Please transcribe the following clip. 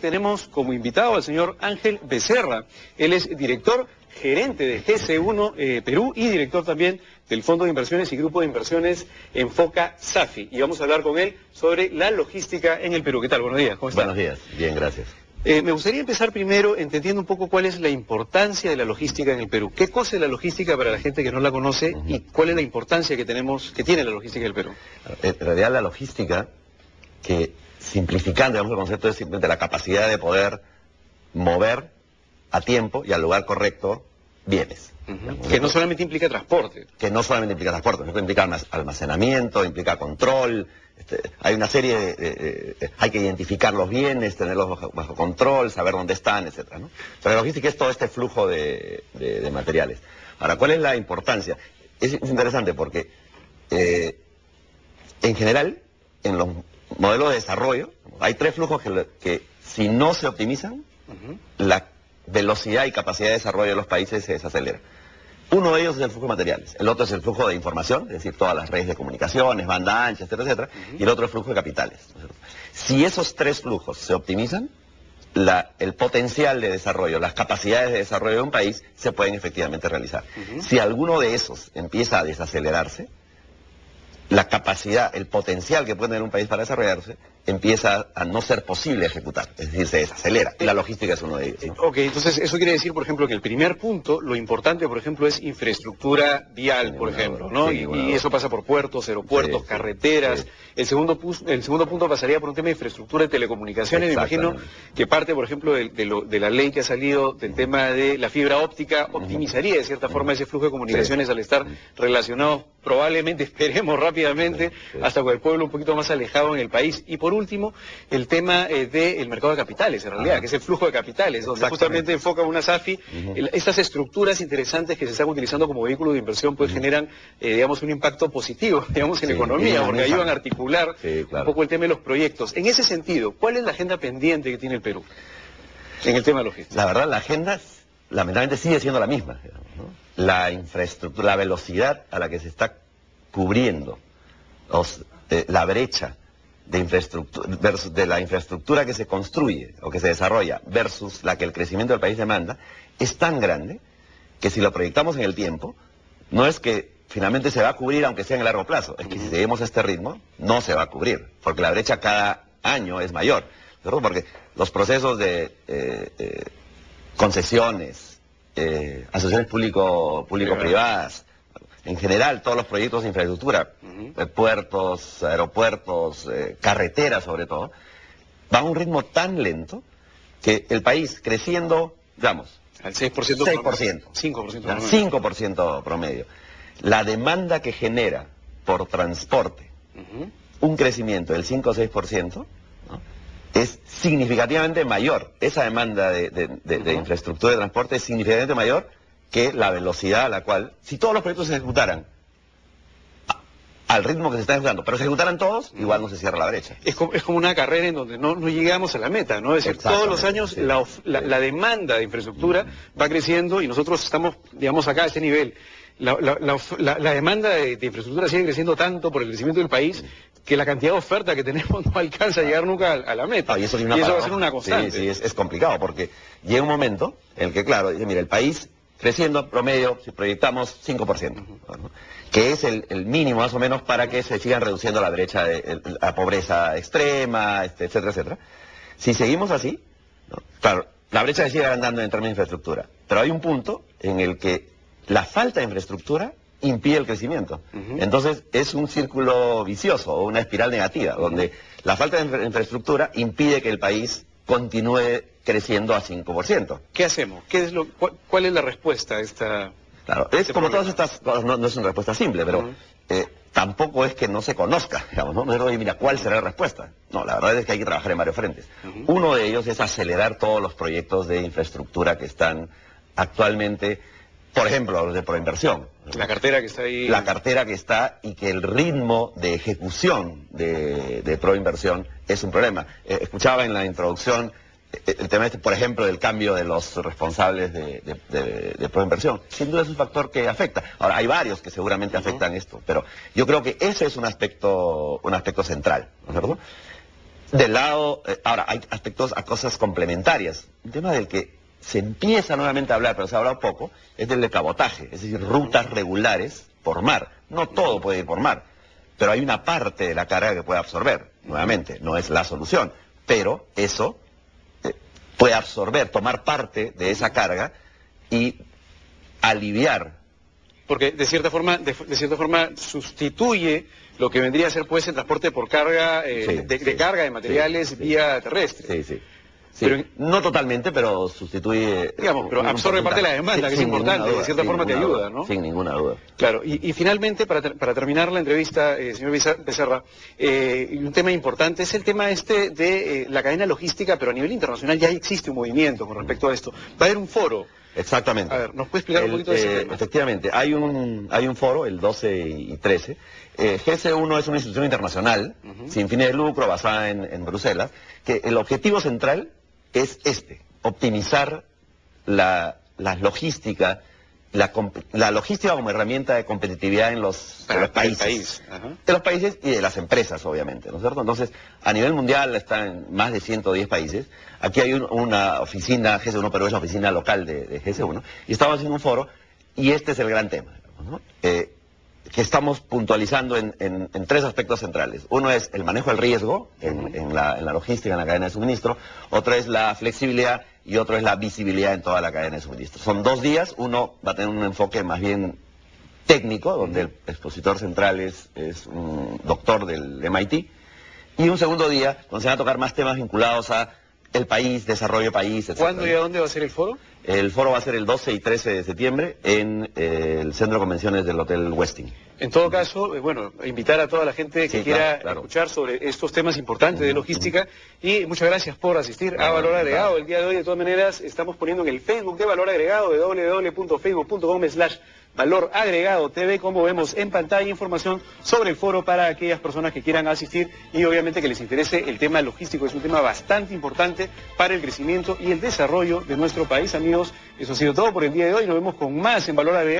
Tenemos como invitado al señor Ángel Becerra. Él es director gerente de GC1 Perú y director también del Fondo de Inversiones y Grupo de Inversiones Enfoca SAFI. Y vamos a hablar con él sobre la logística en el Perú. ¿Qué tal? Buenos días. ¿Cómo está? Buenos días. Bien, gracias. Me gustaría empezar primero entendiendo un poco cuál es la importancia de la logística en el Perú. ¿Qué cosa es la logística para la gente que no la conoce y cuál es la importancia que tiene la logística en el Perú? En realidad la logística, que simplificando, digamos, el concepto es simplemente la capacidad de poder mover a tiempo y al lugar correcto bienes. Que no solamente implica transporte. Que no solamente implica transporte, sino que implica almacenamiento, implica control. Hay una serie hay que identificar los bienes, tenerlos bajo control, saber dónde están, etcétera, ¿no? Pero la logística es todo este flujo de materiales. Ahora, ¿cuál es la importancia? Es interesante porque en general, en los modelos de desarrollo, hay tres flujos que si no se optimizan, la velocidad y capacidad de desarrollo de los países se desacelera. Uno de ellos es el flujo de materiales, el otro es el flujo de información, es decir, todas las redes de comunicaciones, banda ancha, etcétera, etcétera, y el otro es el flujo de capitales. Si esos tres flujos se optimizan, el potencial de desarrollo, las capacidades de desarrollo de un país se pueden efectivamente realizar. Si alguno de esos empieza a desacelerarse, la capacidad, el potencial que puede tener un país para desarrollarse, empieza a no ser posible ejecutar, es decir, se desacelera. Y la logística es uno de ellos, ¿no? Ok, entonces eso quiere decir, por ejemplo, que el primer punto, lo importante, por ejemplo, es infraestructura vial, por ejemplo, ¿no? Sí, y eso pasa por puertos, aeropuertos, carreteras. El segundo punto pasaría por un tema de infraestructura de telecomunicaciones. Me imagino que parte, por ejemplo, de la ley que ha salido del tema de la fibra óptica, optimizaría de cierta forma ese flujo de comunicaciones al estar relacionados, probablemente, esperemos rápidamente, hasta con el pueblo un poquito más alejado en el país. Y por último, el tema del mercado de capitales, en realidad, que es el flujo de capitales, donde justamente enfoca una SAFI. Estas estructuras interesantes que se están utilizando como vehículo de inversión, pues generan, digamos, un impacto positivo, digamos, en la economía, porque ayudan a articular un poco el tema de los proyectos. En ese sentido, ¿cuál es la agenda pendiente que tiene el Perú en el tema logístico? La verdad, la agenda, lamentablemente, sigue siendo la misma, digamos, ¿no? La infraestructura, la velocidad a la que se está cubriendo la brecha de la infraestructura que se construye o que se desarrolla versus la que el crecimiento del país demanda, es tan grande que si lo proyectamos en el tiempo, no es que finalmente se va a cubrir aunque sea en el largo plazo, es que si seguimos a este ritmo, no se va a cubrir, porque la brecha cada año es mayor, ¿verdad? Porque los procesos de concesiones, asociaciones público-privadas, en general, todos los proyectos de infraestructura, puertos, aeropuertos, carreteras sobre todo, van a un ritmo tan lento que el país creciendo, digamos, al 6%, 5% promedio. La demanda que genera por transporte un crecimiento del 5 o 6%, ¿no?, es significativamente mayor. Esa demanda de infraestructura de transporte es significativamente mayor que la velocidad a la cual, si todos los proyectos se ejecutaran al ritmo que se está ejecutando, pero se ejecutaran todos, igual no se cierra la brecha. Es como una carrera en donde no llegamos a la meta, ¿no? Es decir, todos los años la demanda de infraestructura va creciendo y nosotros estamos, digamos, acá a este nivel. La demanda de infraestructura sigue creciendo tanto por el crecimiento del país que la cantidad de oferta que tenemos no alcanza a llegar nunca a la meta. Y eso va a ser una constante. Sí, es complicado porque llega un momento en el que, claro, dice, mira, el país creciendo promedio, si proyectamos 5%, ¿no?, que es el mínimo más o menos para que se sigan reduciendo la brecha de la pobreza extrema, etcétera, etcétera. Si seguimos así, ¿no?, claro, la brecha se sigue agrandando en términos de infraestructura, pero hay un punto en el que la falta de infraestructura impide el crecimiento. Entonces es un círculo vicioso o una espiral negativa, donde la falta de infraestructura impide que el país continúe creciendo a 5%. ¿Qué hacemos? ¿Cuál es la respuesta a esta? Claro, es como todas estas cosas, no es una respuesta simple, pero tampoco es que no se conozca, digamos, ¿no? No es, oye, mira, ¿cuál será la respuesta? No, la verdad es que hay que trabajar en varios frentes. Uno de ellos es acelerar todos los proyectos de infraestructura que están actualmente, por ejemplo, los de proinversión. La cartera que está ahí. La cartera que está y que el ritmo de ejecución de proinversión es un problema. Escuchaba en la introducción el tema por ejemplo, del cambio de los responsables de proinversión. Sin duda es un factor que afecta. Ahora, hay varios que seguramente afectan esto, pero yo creo que ese es un aspecto central, ¿no es cierto? Del lado, ahora, hay aspectos a cosas complementarias. Un tema del que se empieza nuevamente a hablar, pero se ha hablado poco, es del de cabotaje, es decir, rutas regulares por mar. No todo puede ir por mar, pero hay una parte de la carga que puede absorber. Nuevamente, no es la solución, pero eso puede absorber, tomar parte de esa carga y aliviar. Porque de cierta forma sustituye lo que vendría a ser pues el transporte por carga, de carga de materiales vía terrestre. Sí. Pero, no totalmente, pero sustituye... Digamos, pero absorbe parte de la demanda, que es importante, de cierta forma te ayuda, ¿no? Sin ninguna duda. Claro, y finalmente, para terminar la entrevista, señor Becerra, un tema importante es el tema de la cadena logística, pero a nivel internacional ya existe un movimiento con respecto a esto. Va a haber un foro. Exactamente. A ver, ¿nos puede explicar un poquito de ese tema? Efectivamente, hay un foro, el 12 y 13. GS1 es una institución internacional, sin fines de lucro, basada en Bruselas, que el objetivo central es optimizar la logística, la logística como herramienta de competitividad en los países. De los países y de las empresas, obviamente, ¿no es cierto? Entonces, a nivel mundial está en más de 110 países. Aquí hay una oficina, GS1, pero es la oficina local de GS1, y estamos haciendo un foro, y este es el gran tema, ¿no? Que estamos puntualizando en tres aspectos centrales. Uno es el manejo del riesgo en la logística, en la cadena de suministro. Otro es la flexibilidad y otro es la visibilidad en toda la cadena de suministro. Son 2 días. Uno va a tener un enfoque más bien técnico, donde el expositor central es un doctor del MIT. Y un segundo día, donde se van a tocar más temas vinculados a el país, desarrollo país, etc. ¿Cuándo y a dónde va a ser el foro? El foro va a ser el 12 y 13 de septiembre en el Centro de Convenciones del Hotel Westin. En todo caso, bueno, invitar a toda la gente que quiera escuchar sobre estos temas importantes de logística, y muchas gracias por asistir a Valor Agregado. El día de hoy, de todas maneras, estamos poniendo en el Facebook de Valor Agregado, www.facebook.com/Valor Agregado TV, como vemos en pantalla, información sobre el foro para aquellas personas que quieran asistir y obviamente que les interese el tema logístico. Es un tema bastante importante para el crecimiento y el desarrollo de nuestro país. Amigos, eso ha sido todo por el día de hoy. Nos vemos con más en Valor Agregado.